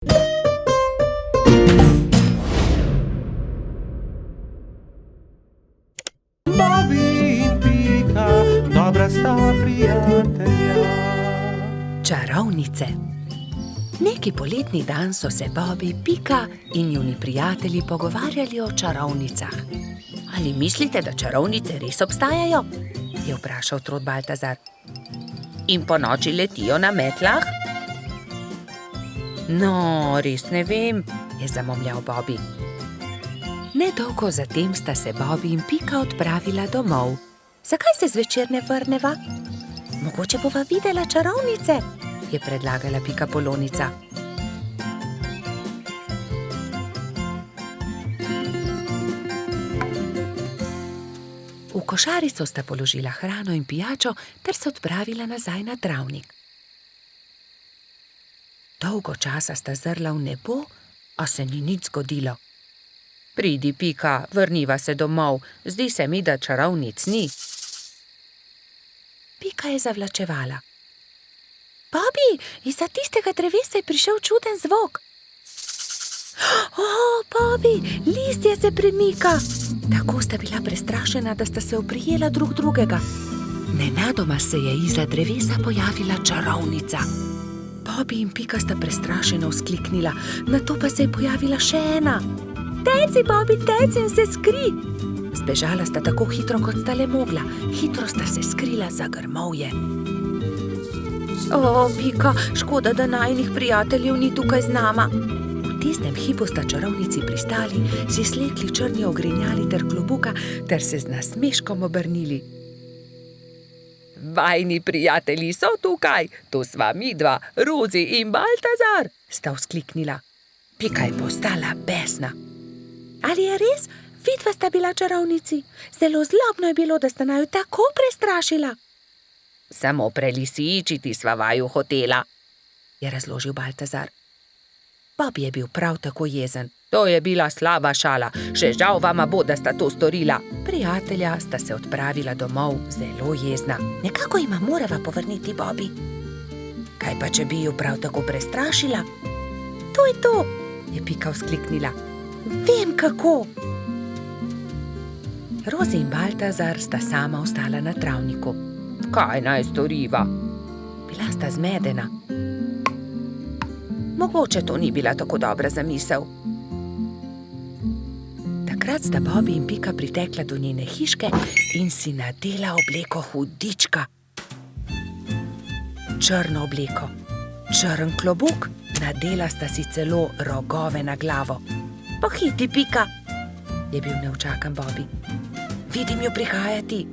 Bobby in Pika, dobra sta prijatelja. Čarovnice. Neki poletni dan so se Bobby, Pika in njuni prijatelji pogovarjali o čarovnicah. Ali mislite, da čarovnice res obstajajo? Je vprašal Trod Baltazar. In po noči letijo na metlah? No, res ne vem, je zamomljal Bobby. Nedolgo zatem sta se Bobby in Pika odpravila domov. Zakaj se zvečer ne vrneva? Mogoče bova videla čarovnice, je predlagala Pikapolonica. V košarico sta položila hrano in pijačo ter se odpravila nazaj na travnik. Dolgo časa sta zrla v nebo, a se ni nič zgodilo. Pridi, Pika, vrniva se domov, zdi se mi, da čarovnic ni. Pika je zavlačevala. Bobby, izza tistega drevesa je prišel čuden zvok. Bobby, listje se premika. Tako sta bila prestrašena, da sta se oprijela drug drugega. Nenadoma se je izza drevesa pojavila čarovnica. Bobby in Pika sta prestrašeno vzkliknila, nato pa se je pojavila še ena. Teci, Bobby, teci in se skri! Zbežala sta tako hitro, kot sta le mogla. Hitro sta se skrila za grmovje. Pika, škoda, da najinih prijateljev ni tukaj z nama. V tistem hipu sta čarovnici pristali, si slekli črni ogrinjali ter klobuka ter se z nasmeškom obrnili. Vajni prijatelji so tukaj, tu sva midva, Rozi in Baltazar, sta vzkliknila. Pika je postala besna. Ali je res? Vidva sta bila čarovnici. Zelo zlobno je bilo, da sta naju tako prestrašila. Samo prelisičiti sva vaju hotela, je razložil Baltazar. Bobby je bil prav tako jezen. To je bila slaba šala, še žal vama bo, da sta to storila. Prijatelja sta se odpravila domov zelo jezna. Nekako jima morava povrniti Bobby. Kaj pa, če bi ju prav tako prestrašila? To je to, je Pika vzkliknila. Vem kako. Rozi in Baltazar sta sama ostala na travniku. Kaj naj storiva? Bila sta zmedena. Mogoče to ni bila tako dobra zamisel. Takrat sta Bobby in Pika pritekla do njene hiške in si nadela obleko hudička. Črno obleko, črn klobuk, nadela sta si celo rogove na glavo. Pohiti, Pika, je bil neučakan Bobby. Vidim jo prihajati.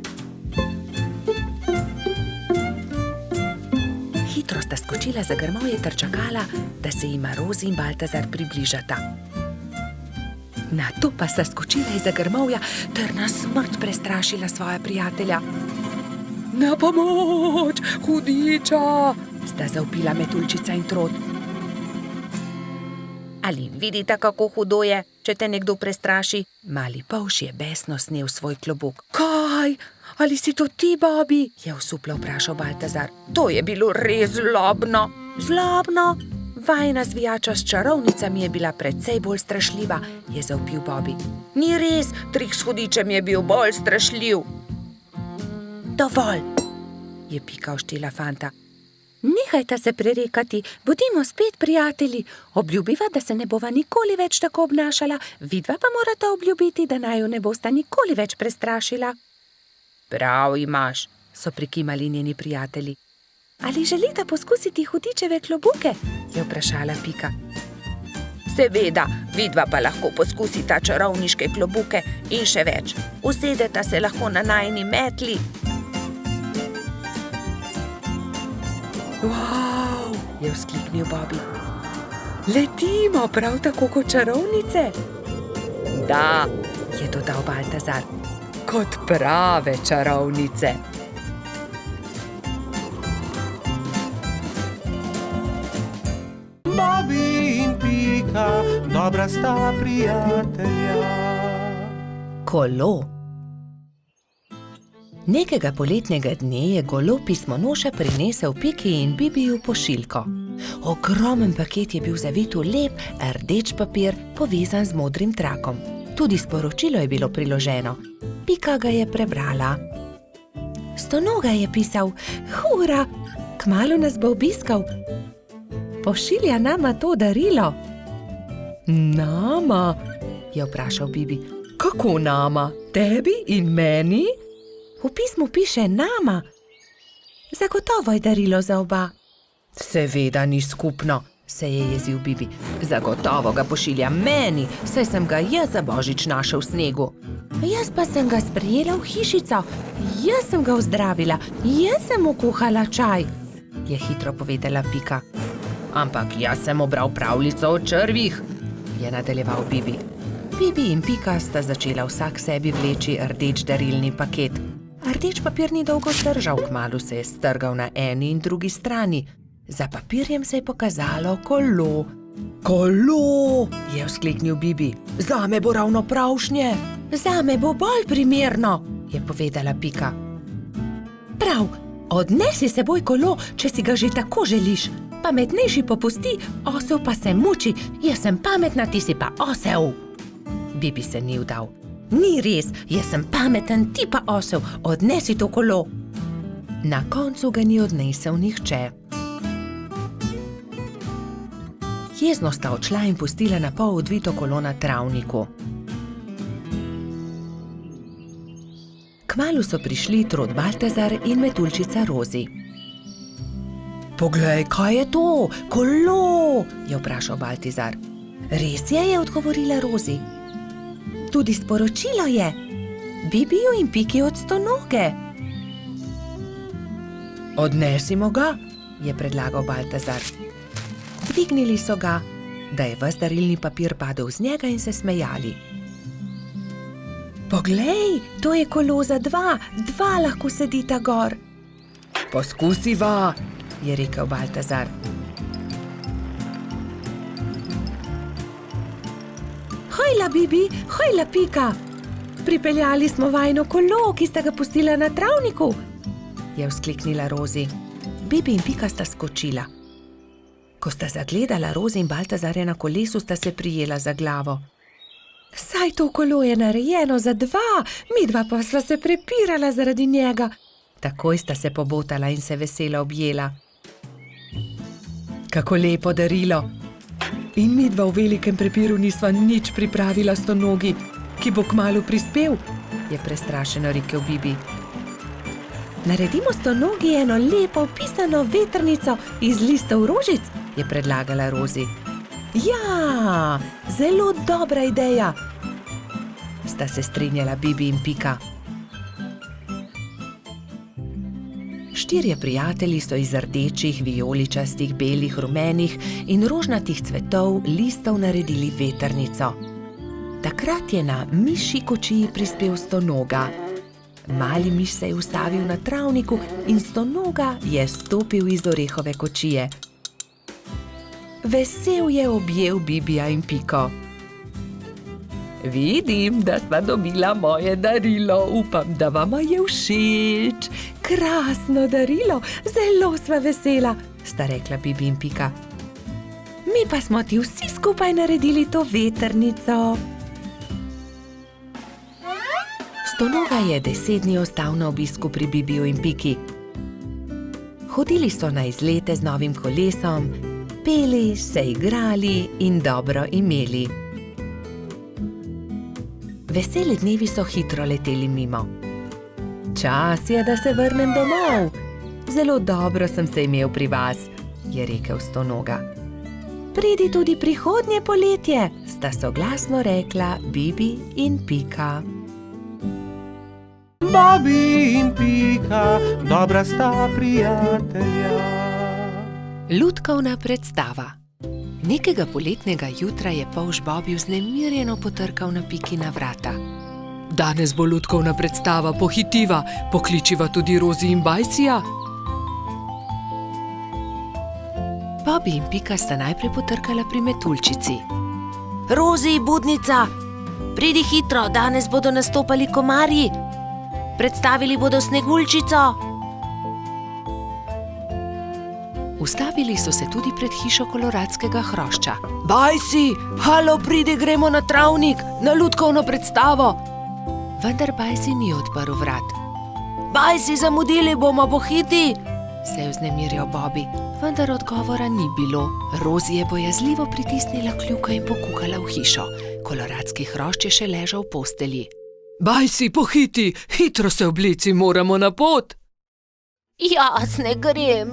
Hitro sta skočila za grmovje ter čakala, da se jima Rozi in Baltazar približata. Nato pa sta skočila izza grmovja ter na smrt prestrašila svoja prijatelja. Na pomoč, hudiča, sta zavpila Metuljčica in Trod. Ali vidite, kako hudo je, če te nekdo prestraši? Mali polž je besno snel svoj klobuk. Kaj? Ali si to ti, Bobby? Je osuplo vprašal Baltazar. To je bilo res zlobno. Zlobno? Vajina zvijača s čarovnicami je bila precej bolj strašljiva, je zavpil Bobby. Ni res, trik s hudičem je bil bolj strašljiv. Dovolj, je Pika oštela fanta. Nehajta se prerekati, bodimo spet prijatelji. Obljubiva, da se ne bova nikoli več tako obnašala, vidva pa morata obljubiti, da naju ne bosta nikoli več prestrašila. Prav imaš, so prikimali njeni prijatelji. Ali želita poskusiti hudičeve klobuke? Je vprašala Pika. Seveda, vidva pa lahko poskusita čarovniške klobuke in še več. Usedeta se lahko na najini metli. Wow, je vzkliknil Bobby. Letimo prav tako kot čarovnice? Da, je dodal Baltazar, kot prave čarovnice. Bobby in Pika, dobra sta prijatelja. Kolo. Nekega poletnega dne je golo pismonoša prinesel Piki in Bibiju pošiljko. Ogromen paket je bil zavit v lep, rdeč papir, povezan z modrim trakom. Tudi sporočilo je bilo priloženo. Pika ga je prebrala. Stonoga je pisal: "Hura, kmalu nas bo obiskal. Pošilja nama to darilo." "Nama?" je vprašal Bibi. "Kako nama? Tebi in meni?" "V pismu piše nama. Zagotovo je darilo za oba." "Seveda ni skupno," se je jezil Bibi. "Zagotovo ga pošilja meni, saj sem ga jaz za božič našel v snegu." "Jaz pa sem ga sprejela v hišico, jaz sem ga ozdravila, jaz sem mu kuhala čaj," je hitro povedala Pika. "Ampak jaz sem obral pravljico o črvih," je nadaljeval Bibi. Bibi in Pika sta začela vsak sebi vleči rdeč darilni paket. Rdeč papir ni dolgo zdržal, kmalu se je strgal na eni in drugi strani. Za papirjem se je pokazalo kolo. "Kolo!" je vzkliknil Bibi. "Zame bo ravno pravšnje." "Zame bo bolj primerno," je povedala Pika. "Prav, odnesi s seboj kolo, če si ga že tako želiš. Pametnejši popusti, osel pa se muči. Jaz sem pametna, ti si pa osel." Bibi se ni vdal. "Ni res, jaz sem pameten, ti pa osel, odnesi to kolo." Na koncu ga ni odnesel nihče. Jezno sta odšla in pustila na pol odvito kolo na travniku. Kmalu so prišli Trod Baltazar in metuljčica Rozi. "Poglej, kaj je to? Kolo!" je vprašal Baltazar. "Res je," odgovorila Rozi. "Tudi sporočilo je. Bibiju in Piki od Stonoge." "Odnesimo ga," je predlagal Baltazar. Dvignili so ga, da je ves darilni papir padel z njega, in se smejali. "Poglej, to je kolo za dva lahko sedita gor." "Poskusiva," je rekel Baltazar. "Hojla, Bibi, hojla, Pika! Pripeljali smo vajino kolo, ki sta ga pustila na travniku," je vzkliknila Rozi. Bibi in Pika sta skočila. Ko sta zagledala Rozi in Baltazarja na kolesu, sta se prijela za glavo. "Saj to kolo je narejeno za dva, midva pa sva se prepirala zaradi njega." Takoj sta se pobotala in se veselo objela. "Kako lepo darilo! In midva v velikem prepiru nisva nič pripravila Stonogi, ki bo kmalu prispel," je prestrašeno rekel Bibi. "Naredimo Stonogi eno lepo pisano vetrnico iz listov rožic," je predlagala Rozi. "Ja, zelo dobra ideja," sta se strinjala Bibi in Pika. Štirje prijatelji so iz rdečih, vijoličastih, belih, rumenih in rožnatih cvetov listov naredili vetrnico. Takrat je na mišji kočiji prispel Stonoga. Mali miš se je ustavil na travniku in Stonoga je stopil iz orehove kočije. Vesel je objel Bibija in Piko. "Vidim, da sva dobila moje darilo, upam, da vama je všeč." "Krasno darilo, zelo sva vesela," sta rekla Bibi in Pika. "Mi pa smo ti vsi skupaj naredili to vetrnico." Stonoga je 10 dni ostal na obisku pri Bibiju in Piki. Hodili so na izlete z novim kolesom, peli, se igrali in dobro imeli. Veseli dnevi so hitro leteli mimo. "Čas je, da se vrnem domov. Zelo dobro sem se imel pri vas," je rekel Stonoga. "Pridi tudi prihodnje poletje," sta soglasno rekla Bibi in Pika. Bobi in Pika, dobra sta prijatelja. Lutkovna predstava. Nekega poletnega jutra je polž Bobi vznemirjeno potrkal na Pikina vrata. "Danes bo lutkovna predstava, pohitiva, pokličiva tudi Rozi in Bajsija." Bobi in Pika sta najprej potrkala pri metuljčici. "Rozi, budnica, pridi hitro, danes bodo nastopali komarji." predstavili bodo Sneguljčico. Ustavili so se tudi pred hišo koloradskega hrošča. Bajsi, halo, pridi, gremo na travnik, na lutkovno predstavo. Vendar Bajsi ni odprl vrat. Bajsi, zamudili bomo, pohiti, se je vznemirjal Bobby, vendar odgovora ni bilo. Rozi je bojazljivo pritisnila kljuko in pokukala v hišo. Koloradski hrošč je še ležal v postelji. Bajsi, pohiti, hitro se oblici, moramo na pot. Jaz ne grem,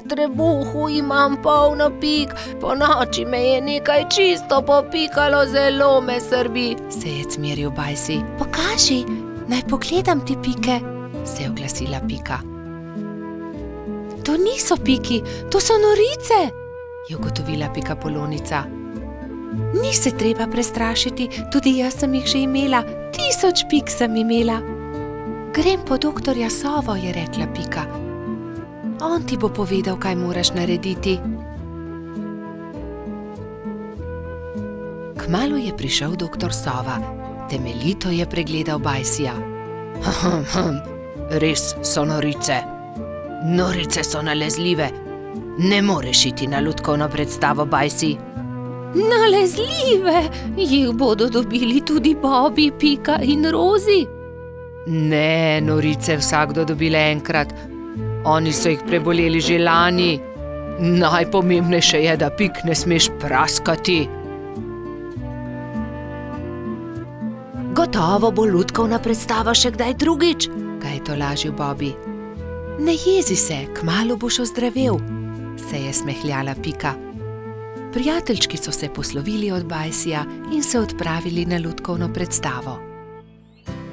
trebuhu imam polno pik, ponoči me je nekaj čisto popikalo, zelo me srbi, se je cmeril Bajsi. Pokaži, naj pogledam ti pike, se je oglasila Pika. To niso piki, to so norice, je ugotovila Pikapolonica. Ni se treba prestrašiti, tudi jaz sem jih že imela, 1000 pik sem imela. Grem po doktorja Sovo, je rekla Pika. On ti bo povedal, kaj moraš narediti. Kmalu je prišel doktor Sova. Temeljito je pregledal Bajsija. Res so norice. Norice so nalezljive. Ne moreš iti na lutkovno predstavo, Bajsi. Nalezljive? Jih bodo dobili tudi Bobby, Pika in Rozi? Ne, norice vsakdo dobile enkrat. Oni so jih preboleli že lani. Najpomembnejše je, da pik ne smeš praskati. Gotovo bo lutkovna predstava še kdaj drugič, ga je tolažil Bobby. Ne jezi se, kmalu boš ozdravel, se je smehljala Pika. Prijateljčki so se poslovili od Bajsija in se odpravili na lutkovno predstavo.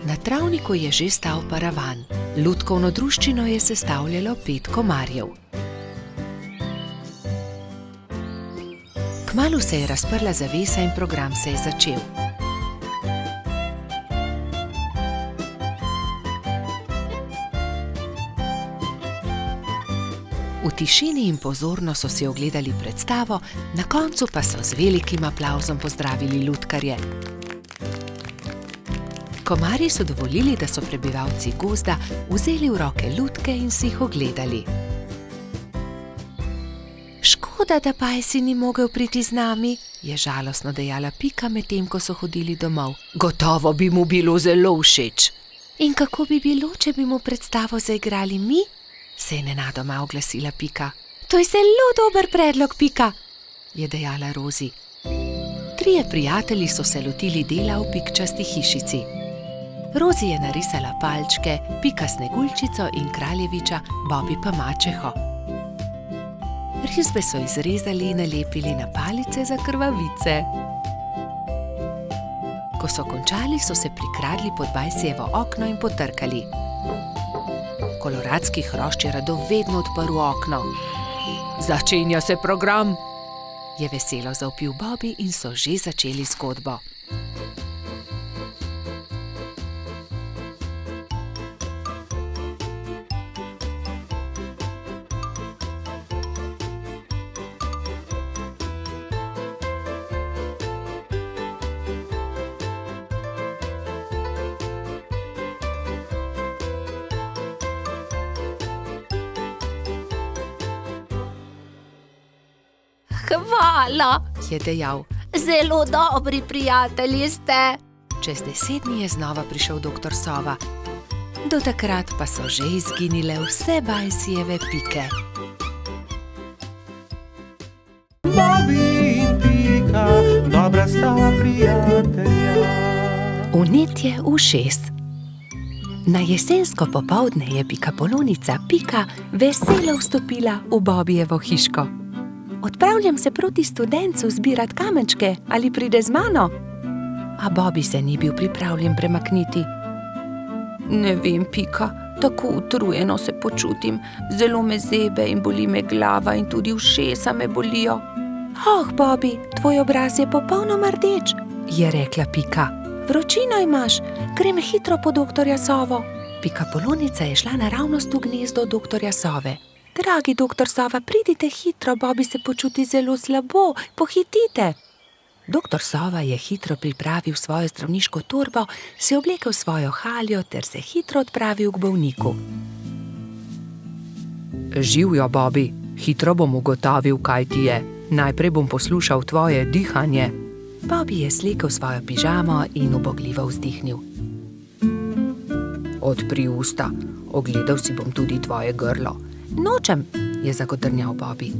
Na travniku je že stal paravan. Lutkovno druščino je sestavljalo 5 komarjev. Kmalu se je razprla zavesa in program se je začel. V tišini in pozorno so si ogledali predstavo, na koncu pa so z velikim aplavzom pozdravili lutkarje. Komarji so dovolili, da so prebivalci gozda vzeli v roke lutke in si jih ogledali. Škoda, da Bajsi ni mogel priti z nami, je žalostno dejala Pika, medtem ko so hodili domov. Gotovo bi mu bilo zelo všeč. In kako bi bilo, če bi mu predstavo zaigrali mi? Se je nenadoma oglasila Pika. To je zelo dober predlog, Pika, je dejala Rozi. 3 prijatelji so se lotili dela v pikčasti hišici. Rozi je narisala palčke, Pika Sneguljčico in kraljeviča, Bobby pa mačeho. Risbe so izrezali in nalepili na palice za krvavice. Ko so končali, so se prikradli pod Bajsijevo okno in potrkali. Koloradski hrošč je radovedno odprl okno. Začenja se program, je veselo zavpil Bobby in so že začeli zgodbo. Hvala, je dejal. Zelo dobri prijatelji ste. Čez 10 dni je znova prišel doktor Sova. Do takrat pa so že izginile vse Bajsijeve pike. Bobby in Pika, dobra sta prijatelja. Vnetje ušes. Na jesensko popoldne je Pikapolonica Pika veselo vstopila v Bobbyjevo hiško. Odpravljam se proti Studencu zbirat kamenčke, ali pride z mano? A Bobby se ni bil pripravljen premakniti. Ne vem, Pika, tako utrujeno se počutim. Zelo me zebe in boli me glava in tudi ušesa me bolijo. Oh, Bobby, tvoj obraz je popolnoma rdeč, je rekla Pika. Vročino imaš, grem hitro po doktorja Sovo. Pikapolonica je šla naravnost v gnezdo doktorja Sove. Dragi doktor Sova, pridite hitro, Bobby se počuti zelo slabo, pohitite. Doktor Sova je hitro pripravil svojo zdravniško torbo, se oblekel v svojo haljo ter se hitro odpravil k bolniku. Živjo, Bobby, hitro bom ugotovil, kaj ti je. Najprej bom poslušal tvoje dihanje. Bobby je slekel svojo pižamo in ubogljivo vzdihnil. Odpri usta, ogledal si bom tudi tvoje grlo. Nočem, je zagodrnjal Bobby.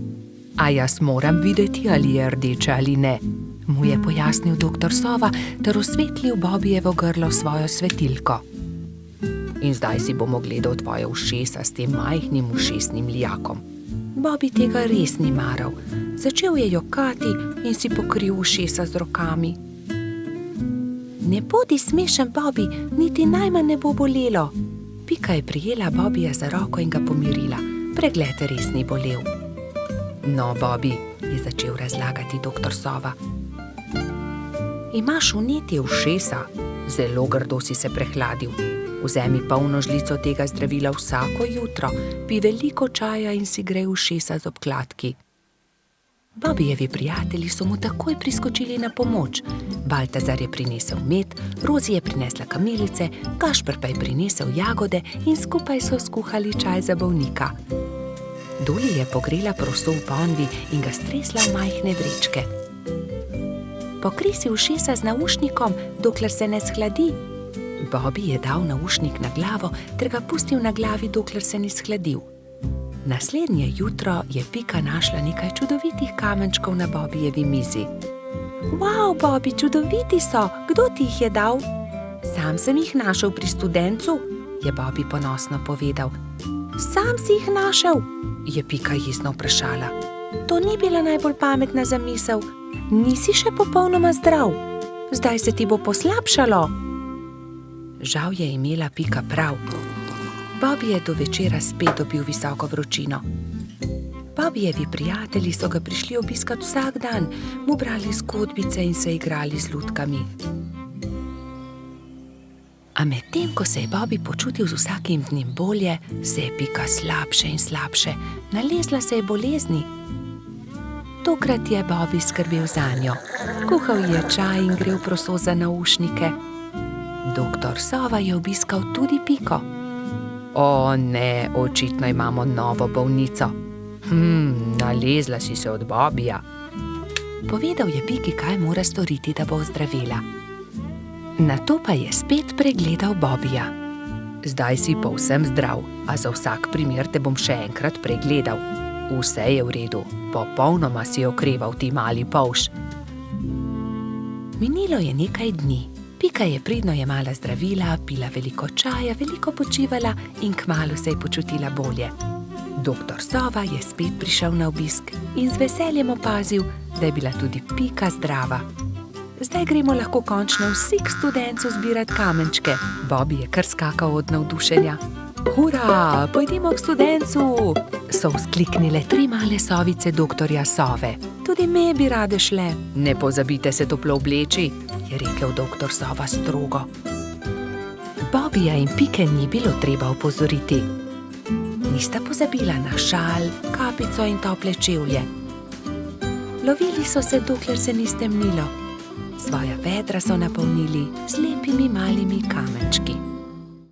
A jaz moram videti, ali je rdeče ali ne, mu je pojasnil doktor Sova ter osvetlil Bobbyjevo grlo svojo svetilko. In zdaj si bom ogledal tvoje ušesa s tem majhnim ušesnim lijakom. Bobby tega res ni maral. Začel je jokati in si pokril ušesa z rokami. Ne bodi smešen, Bobby, niti najmanj ne bo bolelo. Pika je prijela Bobbyja za roko in ga pomirila. Pregled res ni bolel. No, Bobby, je začel razlagati doktor Sova. Imaš vnetje ušesa, zelo grdo si se prehladil. Vzemi polno žlico tega zdravila vsako jutro, pij veliko čaja in si grej ušesa z obkladki. Bobbyjevi prijatelji so mu takoj priskočili na pomoč. Baltazar je prinesel med, Rozi je prinesla kamilice, Gašper pa je prinesel jagode in skupaj so skuhali čaj za bolnika. Doli je pogrela proso v ponvi in ga stresla v majhne vrečke. Pokri si ušesa z naušnikom, dokler se ne shladi. Bobby je dal naušnik na glavo ter ga pustil na glavi, dokler se ni shladil. Naslednje jutro je Pika našla nekaj čudovitih kamenčkov na Bobbyjevi mizi. Wow, Bobby, čudoviti so! Kdo ti jih je dal? Sam sem jih našel pri studencu, je Bobby ponosno povedal. Sam si jih našel? Je Pika jezno vprašala. To ni bila najbolj pametna zamisel. Nisi še popolnoma zdrav. Zdaj se ti bo poslabšalo. Žal je imela Pika prav. Bobby je do večera spet dobil visoko vročino. Bobbyjevi prijatelji so ga prišli obiskat vsak dan, mu brali zgodbice in se igrali z lutkami. A medtem, ko se je Bobby počutil z vsakim dnem bolje, se je Pika slabše in slabše. Nalezla se je bolezni. Tokrat je Bobby skrbel zanjo. Kuhal je čaj in grel proso za naušnike. Doktor Sova je obiskal tudi Piko. O ne, očitno imamo novo bolnico. Nalezla si se od Bobbyja. Povedal je Piki, kaj mora storiti, da bo ozdravela. Nato pa je spet pregledal Bobbyja. Zdaj si povsem zdrav, a za vsak primer te bom še enkrat pregledal. Vse je v redu, popolnoma si okreval, ti mali polž. Minilo je nekaj dni. Pika je pridno jemala zdravila, pila veliko čaja, veliko počivala in kmalu se je počutila bolje. Doktor Sova je spet prišel na obisk in z veseljem opazil, da je bila tudi Pika zdrava. Zdaj gremo lahko končno vsi k studencu zbirat kamenčke. Bobby je kar skakal od navdušenja. Hura, pojdimo k studencu! So vzkliknile 3 male sovice doktorja Sove. Tudi me bi rade šle. Ne pozabite se toplo obleči, je rekel doktor Sova strogo. Bobbyja in Pike ni bilo treba opozoriti. Nista pozabila na šal, kapico in tople čevlje. Lovili so se, dokler se ni stemnilo. Svoja vedra so napolnili z lepimi malimi kamenčki.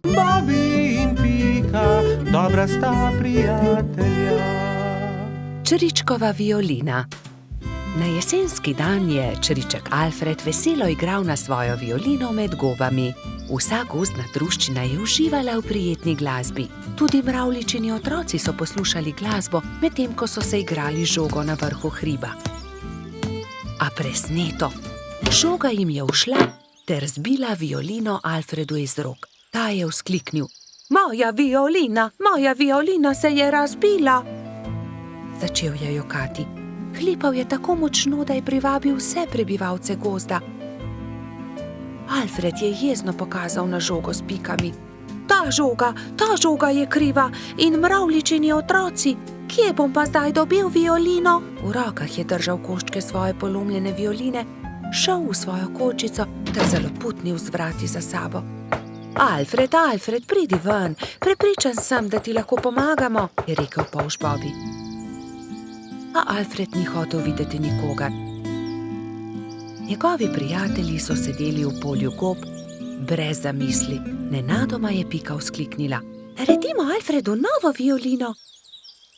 Bobby in Pika, dobra sta prijatelja. Čričkova violina. Na jesenski dan je čriček Alfred veselo igral na svojo violino med gobami. Vsa gozdna druščina je uživala v prijetni glasbi. Tudi mravljičini otroci so poslušali glasbo, medtem ko so se igrali žogo na vrhu hriba. A presneto, žoga jim je ušla ter zbila violino Alfredu iz rok. Ta je vzkliknil: moja violina se je razbila! Začel je jokati. Hlipal je tako močno, da je privabil vse prebivalce gozda. Alfred je jezno pokazal na žogo s pikami. Ta žoga je kriva in mravljičini otroci. Kje bom pa zdaj dobil violino? V rokah je držal koščke svoje polomljene violine, šel v svojo kočico ter zaloputnil z vrati za sabo. Alfred, pridi ven, prepričan sem, da ti lahko pomagamo, je rekel polž Bobby. A Alfred ni hotel videti nikogar. Njegovi prijatelji so sedeli v polju gob, brez zamisli. Nenadoma je Pika vzkliknila: Naredimo Alfredu novo violino.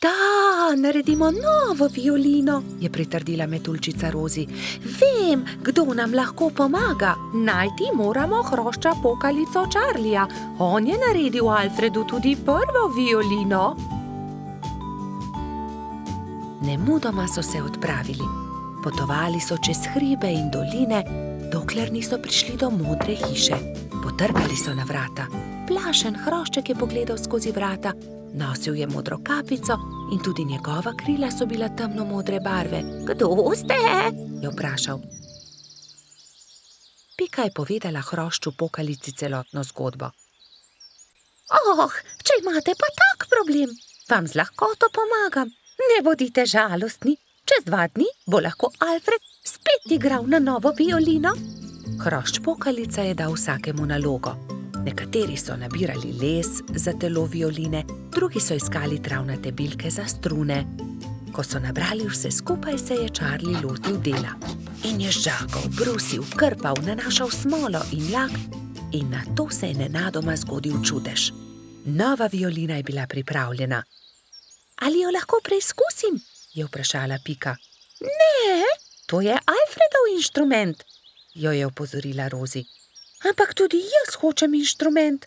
Da, naredimo novo violino, je pritrdila metuljčica Rozi. Vem, kdo nam lahko pomaga. Najti moramo hrošča pokalico Charlija. On je naredil Alfredu tudi prvo violino. Nemudoma so se odpravili. Potovali so čez hribe in doline, dokler niso prišli do modre hiše. Potrkali so na vrata. Plašen hrošček je pogledal skozi vrata. Nosil je modro kapico in tudi njegova krila so bila temno-modre barve. Kdo ste? Je vprašal. Pika je povedala hrošču pokalici celotno zgodbo. Če imate pa tak problem, vam z lahkoto pomagam. Ne bodite žalostni. Čez 2 dni bo lahko Alfred spet igral na novo violino. Hrošč pokalica je dal vsakemu nalogo. Nekateri so nabirali les za telo violine, drugi so iskali travnate bilke za strune. Ko so nabrali vse skupaj, se je Charlie lotil dela. In je žagal, brusil, krpal, nanašal smolo in lak in nato se je nenadoma zgodil čudež. Nova violina je bila pripravljena. Ali jo lahko preizkusim? Je vprašala Pika. Ne, to je Alfredov inštrument, jo je opozorila Rozi. Ampak tudi jaz hočem inštrument,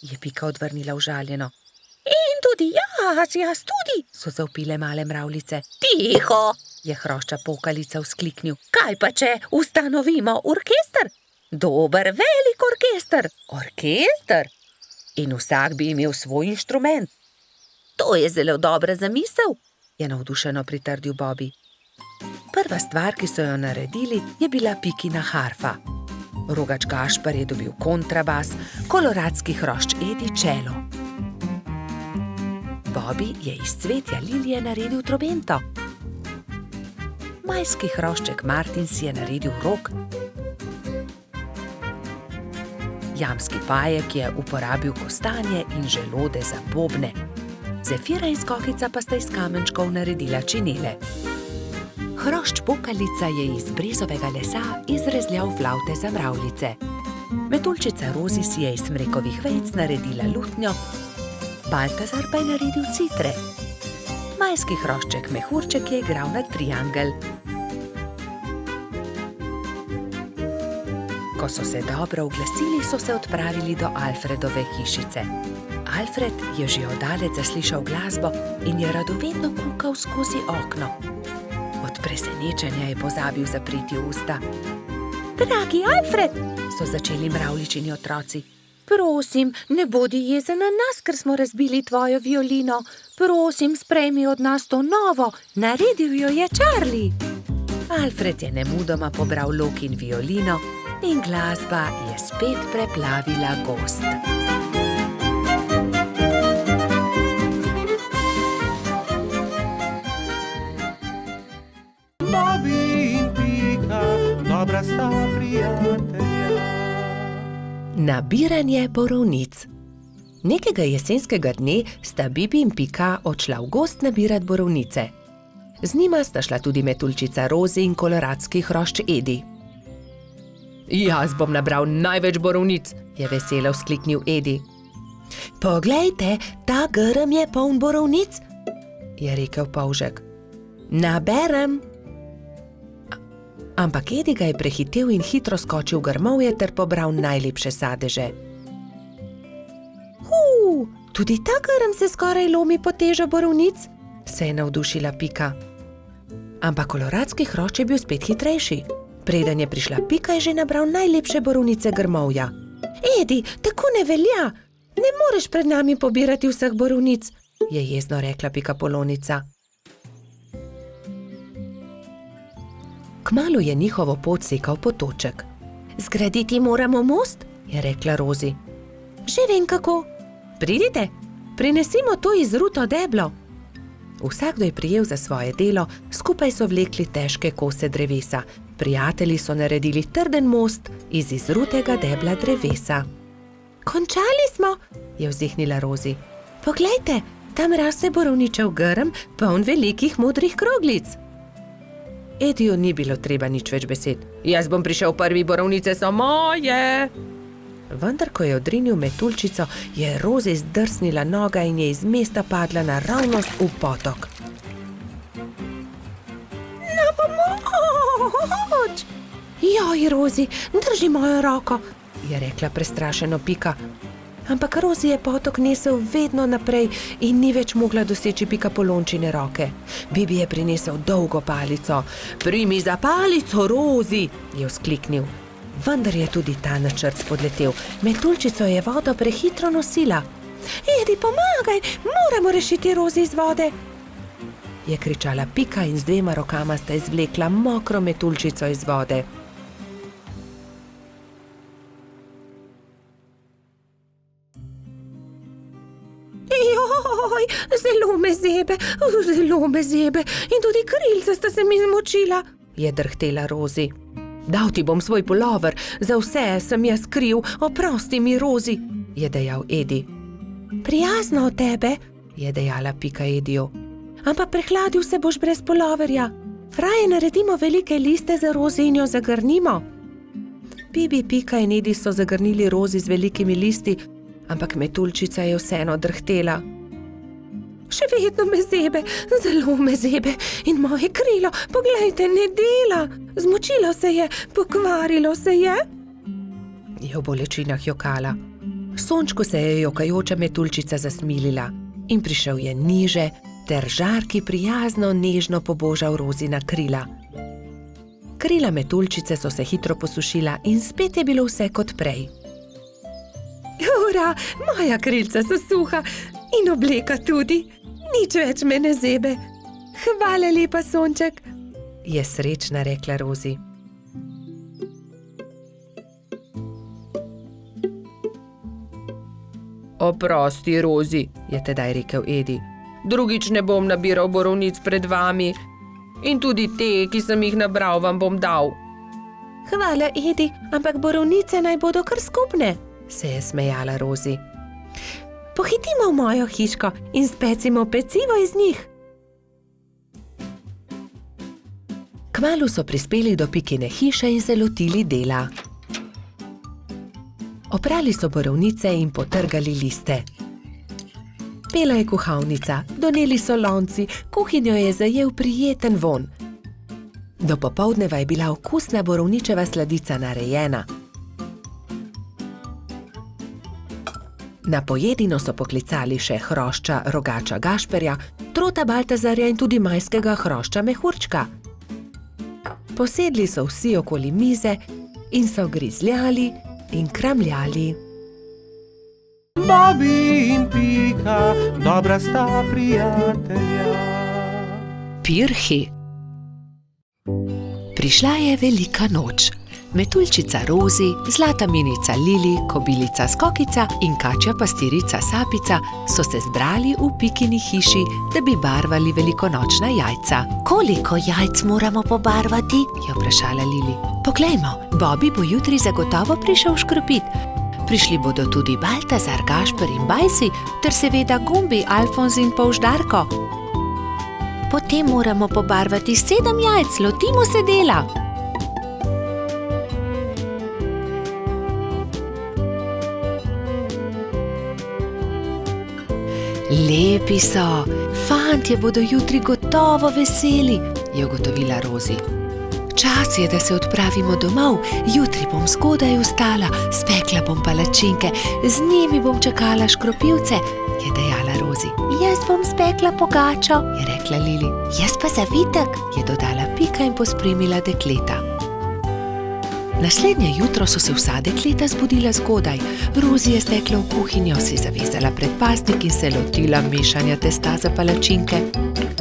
je Pika odvrnila užaljeno. In tudi jaz tudi, so zavpile male mravljice. Tiho, je hrošča pokalica vzkliknil. Kaj pa če ustanovimo orkester? Dober, velik orkester. Orkester? In vsak bi imel svoj inštrument. To je zelo dobra zamisel, je navdušeno pritrdil Bobby. Prva stvar, ki so jo naredili, je bila Pikina harfa. Rogač Gašper je dobil kontrabas, koloradski hrošč Edi čelo. Bobby je iz cvetja lilije naredil trobento. Majski hrošček Martin si je naredil rog. Jamski pajek je uporabil kostanje in želode za bobne. Zefira in Skokica pa sta iz kamenčkov naredila činele. Hrošč pokalica je iz brezovega lesa izrezljal flavte za mravljice. Metuljčica Rozi si je iz smrekovih vejic naredila lutnjo, Baltazar pa je naredil citre. Majski hrošček Mehurček je igral na triangel. Ko so se dobro oglasili, so se odpravili do Alfredove hišice. Alfred je že oddaleč zaslišal glasbo in je radovedno kukal skozi okno. Od presenečenja je pozabil zapreti usta. Dragi Alfred, so začeli mravljičini otroci. Prosim, ne bodi jezen na nas, ker smo razbili tvojo violino. Prosim, sprejmi od nas to novo, naredil jo je Charlie. Alfred je nemudoma pobral lok in violino in glasba je spet preplavila gozd. Bobby in Pika, dobra sta prijatelja. Nabiranje borovnic. Nekega jesenskega dne sta Bibi in Pika odšla v gozd nabirat borovnice. Z njima sta šla tudi metuljčica Rozi in koloradski hrošč Edi. Jaz bom nabral največ borovnic, je veselo vzkliknil Edi. Poglejte, ta grm je poln borovnic, je rekel polžek. Naberem. Ampak Edi ga je prehitel in hitro skočil v grmovje ter pobral najlepše sadeže. Tudi ta grm se skoraj lomi pod težo borovnic, se je navdušila Pika. Ampak koloradski hrošč je bil spet hitrejši. Preden je prišla Pika, je že nabral najlepše borovnice grmovja. Edi, tako ne velja! Ne moreš pred nami pobirati vseh borovnic, je jezno rekla Pikapolonica. Kmalu je njihovo pot sekal potoček. Zgraditi moramo most, je rekla Rozi. Že vem kako. Pridite, prinesimo to izruto deblo. Vsakdo je prijel za svoje delo, skupaj so vlekli težke kose drevesa. Prijatelji so naredili trden most iz izrutega debla drevesa. Končali smo, je vzdihnila Rozi. Poglejte, tam raste borovničev grm, poln velikih modrih kroglic. Ediju ni bilo treba nič več besed. Jaz bom prišel prvi, borovnice so moje. Vendar, ko je odrinil metuljčico, je Rozi zdrsnila noga in je iz mesta padla naravnost v potok. Na pomoč! Joj, Rozi, drži mojo roko, je rekla prestrašeno Pika. Ampak Rozi je potok nesel vedno naprej in ni več mogla doseči Pikapolončine roke. Bibi je prinesel dolgo palico. Primi za palico, Rozi, je vzkliknil. Vendar je tudi ta načrt spodletel. Metuljčico je vodo prehitro nosila. Edi, pomagaj, moramo rešiti Rozi iz vode, je kričala Pika in z 2 rokama sta izvlekla mokro metuljčico iz vode. Joj, zelo me zebe in tudi krilca sta se mi zmočila, je drhtela Rozi. Dal ti bom svoj pulover, za vse sem jaz kriv, oprosti mi, Rozi, je dejal Edi. Prijazno od tebe, je dejala Pika Ediju. Ampak prehladil se boš brez puloverja. Raje naredimo velike liste za Rozi in jo zagrnimo. Bibi, Pika in Edi so zagrnili Rozi z velikimi listi, ampak metuljčica je vseeno drhtela. Še vedno me zebe, zelo me zebe in moje krilo, poglejte, ne dela. Zmočilo se je, pokvarilo se je. Je v bolečinah jokala. Sončku se je jokajoča metuljčica zasmilila in prišel je niže ter žarki prijazno nežno pobožal Rozina krila. Krila metuljčice so se hitro posušila in spet je bilo vse kot prej. Ura, moja krilca so suha in obleka tudi. Nič več me ne zebe. Hvala lepa, Sonček, je srečna rekla Rozi. Oprosti, Rozi, je tedaj rekel Edi. Drugič ne bom nabiral borovnic pred vami. In tudi te, ki sem jih nabral, vam bom dal. Hvala, Edi, ampak borovnice naj bodo kar skupne, se je smejala Rozi. Pohitimo v mojo hiško in specimo pecivo iz njih. Kmalu so prispeli do Pikine hiše in se lotili dela. Oprali so borovnice in potrgali liste. Pela je kuhalnica, doneli so lonci, kuhinjo je zajel prijeten vonj. Do popoldneva je bila okusna borovničeva sladica narejena. Na pojedino so poklicali še hrošča rogača Gašperja, trota Baltazarja in tudi majskega hrošča Mehurčka. Posedli so vsi okoli mize in so grizljali in kramljali. Bobi in Pika, dobra sta prijatelja. Pirhi. Prišla je velika noč. Metuljčica Rozi, zlata minica Lili, kobilica Skokica in kačja pastirica Sapica so se zbrali v Pikini hiši, da bi barvali velikonočna jajca. Koliko jajc moramo pobarvati? Je vprašala Lili. Poglejmo, Bobi bo jutri zagotovo prišel škropit. Prišli bodo tudi Baltazar, Gašper in Bajsi, ter seveda Gumbi, Alfonz in Polždarko. Potem moramo pobarvati 7 jajc, lotimo se dela. Lepi so, fantje bodo jutri gotovo veseli, je ugotovila Rozi. Čas je, da se odpravimo domov, jutri bom zgodaj vstala, spekla bom palačinke, z njimi bom čakala škropivce, je dejala Rozi. Jaz bom spekla pogačo, je rekla Lili. Jaz pa zavitek, je dodala Pika in pospremila dekleta. Naslednje jutro so se vsa dekleta zbudila zgodaj. Rozi je stekla v kuhinjo, si zavezala predpasnik in se lotila mešanja testa za palačinke.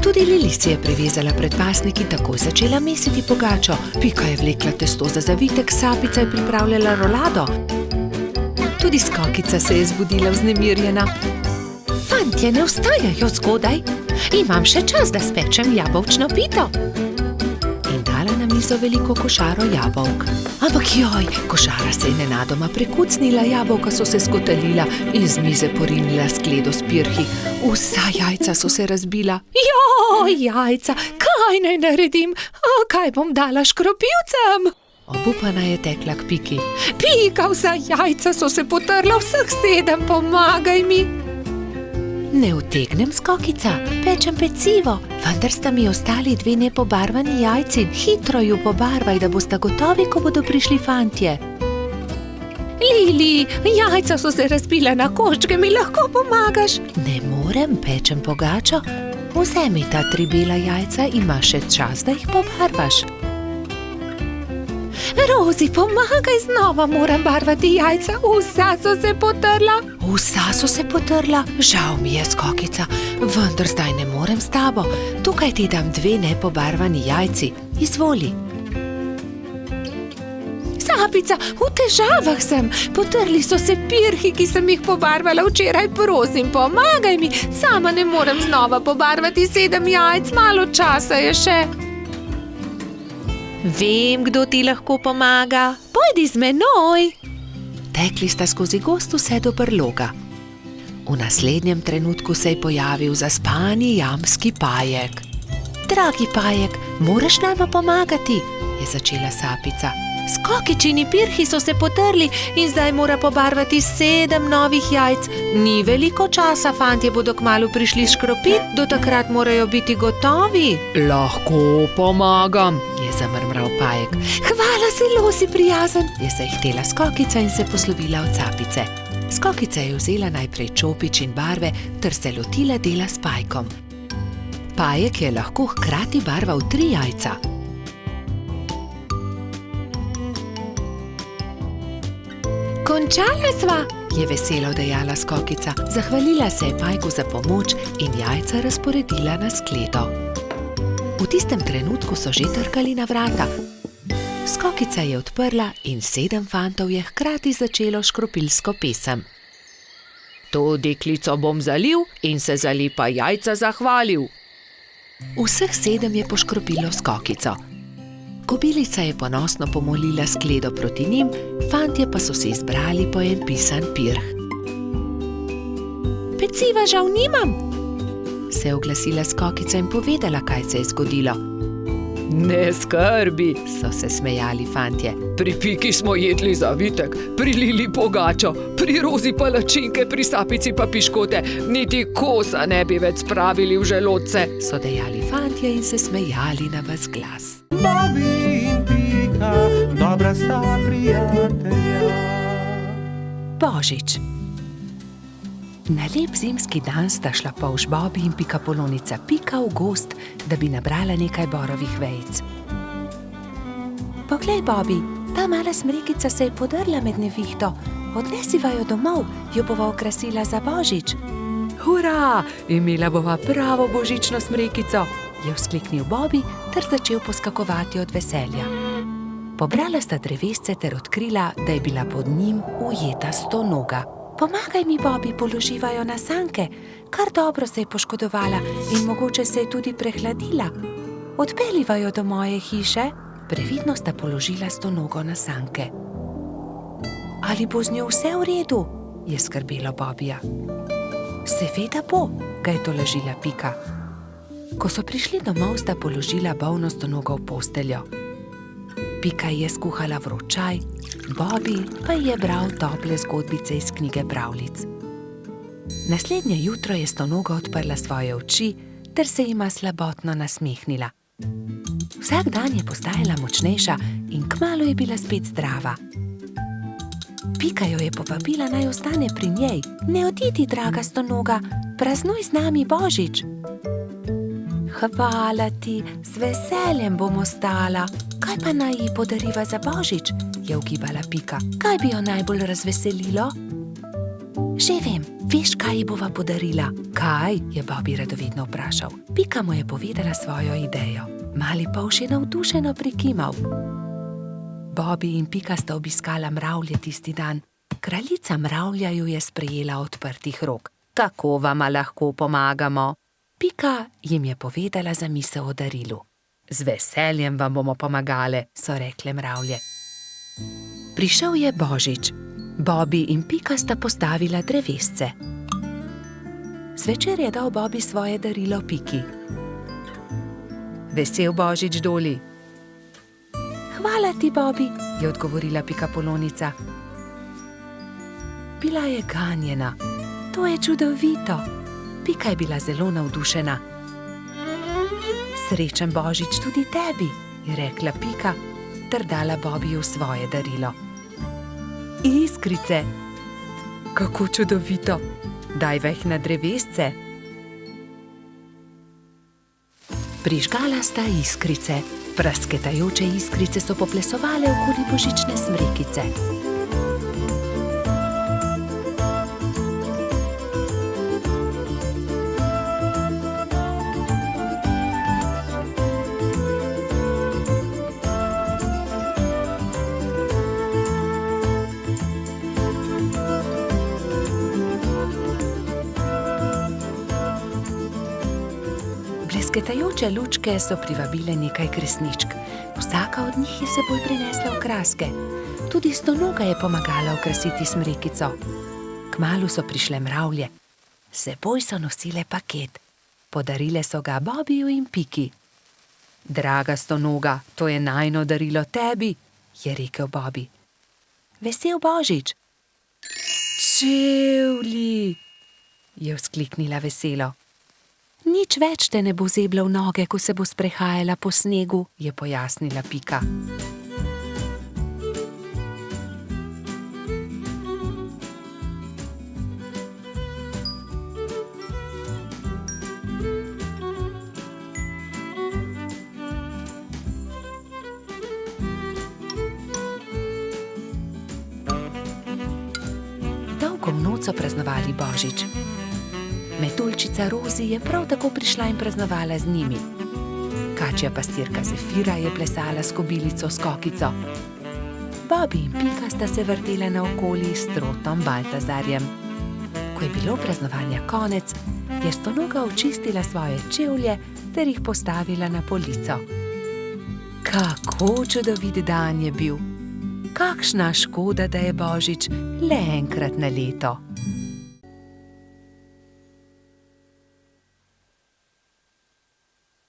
Tudi Lili si je prevezala predpasnik in takoj začela mesiti pogačo. Pika je vlekla testo za zavitek, Sapica je pripravljala rolado. Tudi Skokica se je zbudila vznemirjena. Fantje ne vstajajo zgodaj, imam še čas, da spečem jabolčno pito. In dala na mizo veliko košaro jabolk. Ampak joj, košara se je nenadoma prekucnila, jabolka so se skotalila, iz mize porinila skledo s pirhi. Vsa jajca so se razbila. Joj, jajca, kaj naj naredim? Kaj bom dala škropilcem? Obupana je tekla k Piki. Pika, vsa jajca so se potrla, vseh 7, pomagaj mi. Ne utegnem, Skokica, pečem pecivo, vendar sta mi ostali 2 nepobarvani jajci. Hitro ju pobarvaj, da boste gotovi, ko bodo prišli fantje. Lili, jajca so se razbila na koščke, mi lahko pomagaš? Ne morem, pečem pogačo. Vzemi ta 3 bela jajca, imaš še čas, da jih pobarvaš. Rozi, pomagaj, znova moram barvati jajca, vsa so se potrla. Vsa so se potrla? Žal mi je, Skokica, vendar zdaj ne morem s tabo. Tukaj ti dam 2 nepobarvani jajci, izvoli. Sapica, v težavah sem, potrli so se pirhi, ki sem jih pobarvala včeraj, prosim, pomagaj mi, sama ne morem znova pobarvati 7 jajc, malo časa je še. Vem, kdo ti lahko pomaga. Pojdi z menoj. Tekli sta skozi gozd vse do brloga. V naslednjem trenutku se je pojavil zaspani jamski Pajek. Dragi Pajek, moraš nama pomagati, je začela Sapica. Skokičini pirhi so se potrli in zdaj mora pobarvati 7 novih jajc. Ni veliko časa, fantje bodo kmalu prišli škropit, do takrat morajo biti gotovi. Lahko pomagam, je zamrmral Pajek. Hvala, zelo si prijazen, je zahtela Skokica in se poslovila od Sapice. Skokica je vzela najprej čopič in barve ter se lotila dela s Pajkom. Pajek je lahko hkrati barval 3 jajca. Končala sva, je veselo dejala Skokica. Zahvalila se je Pajku za pomoč in jajca razporedila na skledo. V tistem trenutku so že trkali na vrata. Skokica je odprla in 7 fantov je hkrati začelo škropilsko pesem. To deklico bom zalil in se za lepa jajca zahvalil. Vseh 7 je poškropilo Skokico. Kobilica je ponosno pomolila skledo proti njim, fantje pa so se izbrali po en pisan pirh. Peciva žal nimam, se je oglasila Skokica in povedala, kaj se je zgodilo. Ne skrbi, so se smejali fantje. Pri Piki smo jedli zavitek, pri Lili pogačo, pri Rozi palačinke, pri Sapici pa piškote. Niti kosa ne bi več spravili v želodce, so dejali fantje in se smejali na ves glas. Bobby in Pika, dobra sta prijatelja. Božič. Na lep zimski dan sta šla polž Bobby in pikapolonica Pika v gozd, da bi nabrala nekaj borovih vejic. Poglej, Bobby, ta mala smrekica se je podrla med nevihto. Odnesiva jo domov, jo bova okrasila za Božič. Hurra, imela bova pravo božično smrekico, je vzkliknil Bobby ter začel poskakovati od veselja. Pobrala sta drevesce ter odkrila, da je bila pod njim ujeta stonoga. Pomagaj mi, Bobby, položiva jo na sanke. Kar dobro se je poškodovala in mogoče se je tudi prehladila. Odpeljiva jo do moje hiše. Previdno sta položila stonogo na sanke. Ali bo z njo vse v redu? Je skrbelo Bobbyja. Seveda bo, ga je tolažila Pika. Ko so prišli domov, sta položila bolno stonogo v posteljo. Pika je skuhala vroč čaj, Bobby pa je bral tople zgodbice iz knjige pravljic. Naslednje jutro je stonoga odprla svoje oči ter se jima slabotno nasmehnila. Vsak dan je postajala močnejša in kmalu je bila spet zdrava. Pika jo je povabila, naj ostane pri njej. Ne odidi, draga stonoga, praznuj z nami Božič. Hvala ti, z veseljem bom ostala. Kaj pa naj ji podariva za Božič? Je ugibala Pika. Kaj bi jo najbolj razveselilo? Že vem, veš, kaj ji bova podarila? Kaj? Je Bobby radovedno vprašal. Pika mu je povedala svojo idejo. Mali polž je navdušeno prikimal. Bobby in Pika sta obiskala mravlje tisti dan. Kraljica mravlja ju je sprejela odprtih rok. Kako vama lahko pomagamo? Pika jim je povedala zamisel o darilu. Z veseljem vam bomo pomagale, so rekle mravlje. Prišel je Božič. Bobby in Pika sta postavila drevesce. Zvečer je dal Bobby svoje darilo Piki. Vesel Božič, Doli. Hvala ti, Bobby, je odgovorila Pikapolonica. Bila je ganjena. To je čudovito. Pika je bila zelo navdušena. Srečen Božič tudi tebi, je rekla Pika, ter dala Bobbyju svoje darilo. Iskrice. Kako čudovito. Dajva jih na drevesce. Prižgala sta iskrice. Prasketajoče iskrice so poplesovale okoli božične smrekice. Blesketajoče lučke so privabile nekaj kresničk. Vsaka od njih je seboj prinesla okraske. Tudi Stonoga je pomagala okrasiti smrekico. Kmalu so prišle mravlje. Seboj so nosile paket. Podarile so ga Bobbyju in Piki. Draga Stonoga, to je najino darilo tebi, je rekel Bobby. Vesel Božič. Čevlji, je vzkliknila veselo. Nič več te ne bo zebla v noge, ko se bo sprehajala po snegu, je pojasnila Pika. Dolgo v noč so praznovali Božič. Metuljčica Rozi je prav tako prišla in praznovala z njimi. Kačja pastirka Zefira je plesala s kobilico Skokico. Bobby in Pika sta se vrtela naokoli s trotom Baltazarjem. Ko je bilo praznovanja konec, je Stonoga očistila svoje čevlje ter jih postavila na polico. Kako čudovit dan je bil! Kakšna škoda, da je Božič le enkrat na leto.